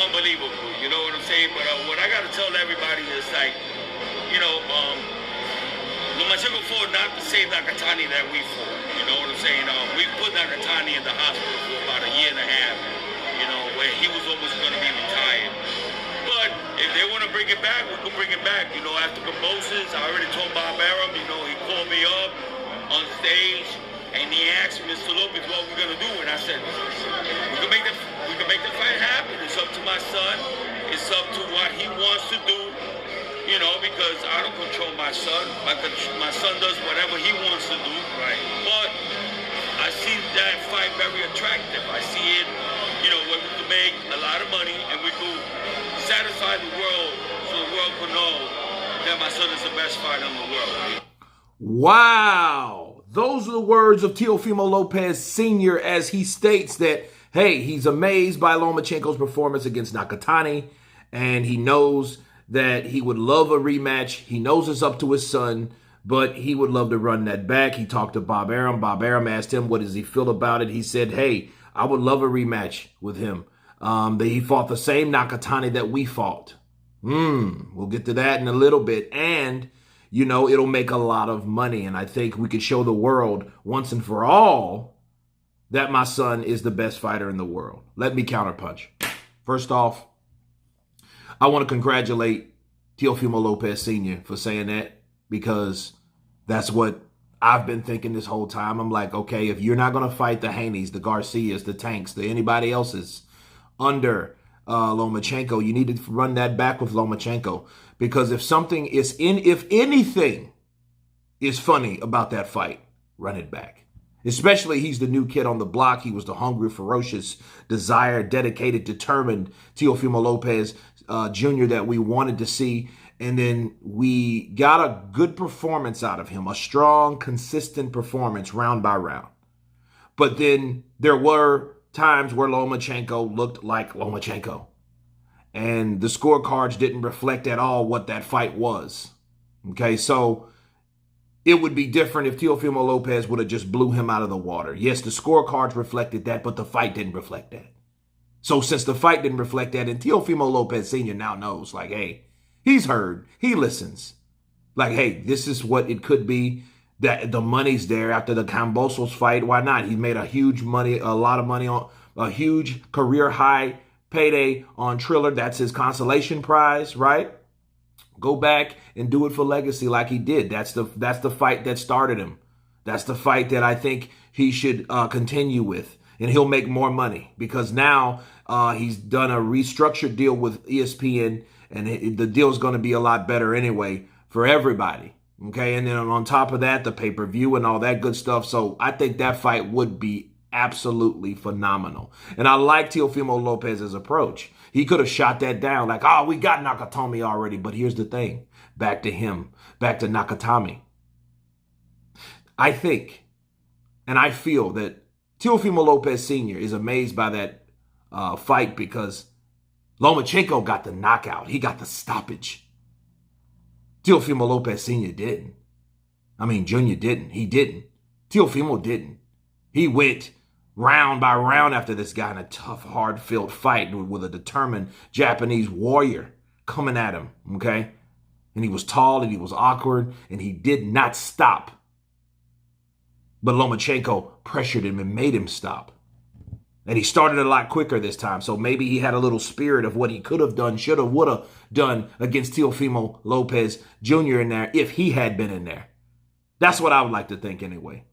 unbelievable. You know what I'm saying? But what I got to tell everybody is like, you know, Lomachencko fought not the same Nakatani that we fought. You know what I'm saying? We put Nakatani in the hospital for about a year and a half, you know, where he was almost going to be retired. But if they want to bring it back, we can bring it back. You know, after promotions, I already told Bob Arum, you know, he called me up on stage and he asked Mr. Lopez what we're going to do. And I said, we can make the fight happen. It's up to my son. It's up to what he wants to do. You know, because I don't control my son. My son does whatever he wants to do. Right. But I see that fight very attractive. I see it, you know, where we can make a lot of money and we can satisfy the world so the world can know that my son is the best fighter in the world. Wow. Those are the words of Teofimo Lopez Sr. as he states that, hey, he's amazed by Lomachencko's performance against Nakatani, and he knows that he would love a rematch. He knows it's up to his son, but he would love to run that back. He talked to Bob Arum. Bob Arum asked him, what does he feel about it? He said, hey, I would love a rematch with him. He fought the same Nakatani that we fought. We'll get to that in a little bit. And, you know, it'll make a lot of money. And I think we could show the world once and for all that my son is the best fighter in the world. Let me counterpunch. First off, I want to congratulate Teofimo Lopez Sr. for saying that, because that's what I've been thinking this whole time. I'm like, okay, if you're not going to fight the Haneys, the Garcias, the Tanks, the anybody else's under Lomachencko, you need to run that back with Lomachencko. Because if anything is funny about that fight, run it back. Especially he's the new kid on the block. He was the hungry, ferocious, desired, dedicated, determined Teofimo Lopez Jr. that we wanted to see. And then we got a good performance out of him, a strong, consistent performance round by round. But then there were times where Lomachencko looked like Lomachencko. And the scorecards didn't reflect at all what that fight was. Okay, so it would be different if Teofimo Lopez would have just blew him out of the water. Yes, the scorecards reflected that, but the fight didn't reflect that. So since the fight didn't reflect that, and Teofimo Lopez Sr. now knows, like, hey, he's heard, he listens. Like, hey, this is what it could be. That the money's there after the Cambosos fight. Why not? He made a lot of money on a huge career high payday on Triller. That's his consolation prize, right? Go back and do it for legacy like he did. That's the fight that started him. That's the fight that I think he should continue with. And he'll make more money because now he's done a restructured deal with ESPN, and the deal is going to be a lot better anyway for everybody. Okay, and then on top of that, the pay-per-view and all that good stuff. So I think that fight would be absolutely phenomenal. And I like Teofimo Lopez's approach. He could have shot that down like, oh, we got Nakatomi already. But here's the thing. Back to him. Back to Nakatomi. I think, and I feel that Teofimo Lopez Sr. is amazed by that fight because Lomachencko got the knockout. He got the stoppage. Teofimo Lopez Sr. didn't. I mean, Jr. didn't. He didn't. Teofimo didn't. He went round by round after this guy in a tough, hard-filled fight with a determined Japanese warrior coming at him, okay? And he was tall and he was awkward and he did not stop. But Lomachencko pressured him and made him stop. And he started a lot quicker this time. So maybe he had a little spirit of what he could have done, should have, would have done against Teofimo Lopez Jr. in there if he had been in there. That's what I would like to think anyway.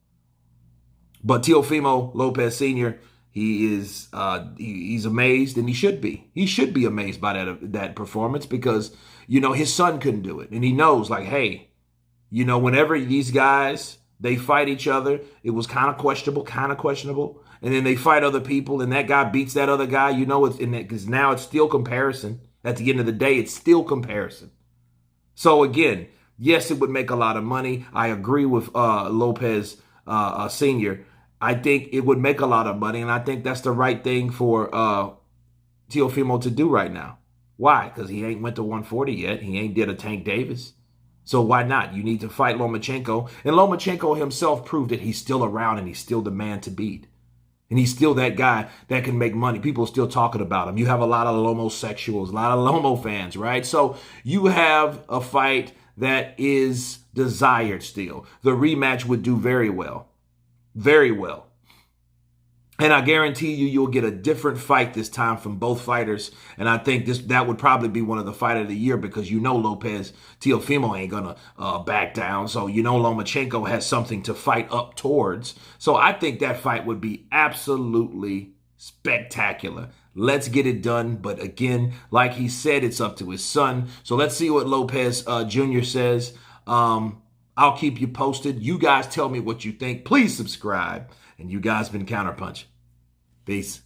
But Teofimo Lopez Sr., he's amazed, and he should be. He should be amazed by that performance because, you know, his son couldn't do it. And he knows, like, hey, you know, whenever these guys, they fight each other, it was kind of questionable. And then they fight other people, and that guy beats that other guy. You know, because now it's still comparison. At the end of the day, it's still comparison. So again, yes, it would make a lot of money. I agree with Lopez Sr. I think it would make a lot of money, and I think that's the right thing for Teofimo to do right now. Why? Because he ain't went to 140 yet. He ain't did a Tank Davis. So why not? You need to fight Lomachencko. And Lomachencko himself proved that he's still around and he's still the man to beat. And he's still that guy that can make money. People are still talking about him. You have a lot of Lomosexuals, a lot of Lomo fans, right? So you have a fight that is desired still. The rematch would do very well. Very well. And I guarantee you'll get a different fight this time from both fighters. And I think that would probably be one of the fight of the year because Lopez, Teofimo ain't going to back down. So Lomachencko has something to fight up towards. So I think that fight would be absolutely spectacular. Let's get it done. But again, like he said, it's up to his son. So let's see what Lopez Jr. says. I'll keep you posted. You guys tell me what you think. Please subscribe. And you guys been Counterpunch. Peace.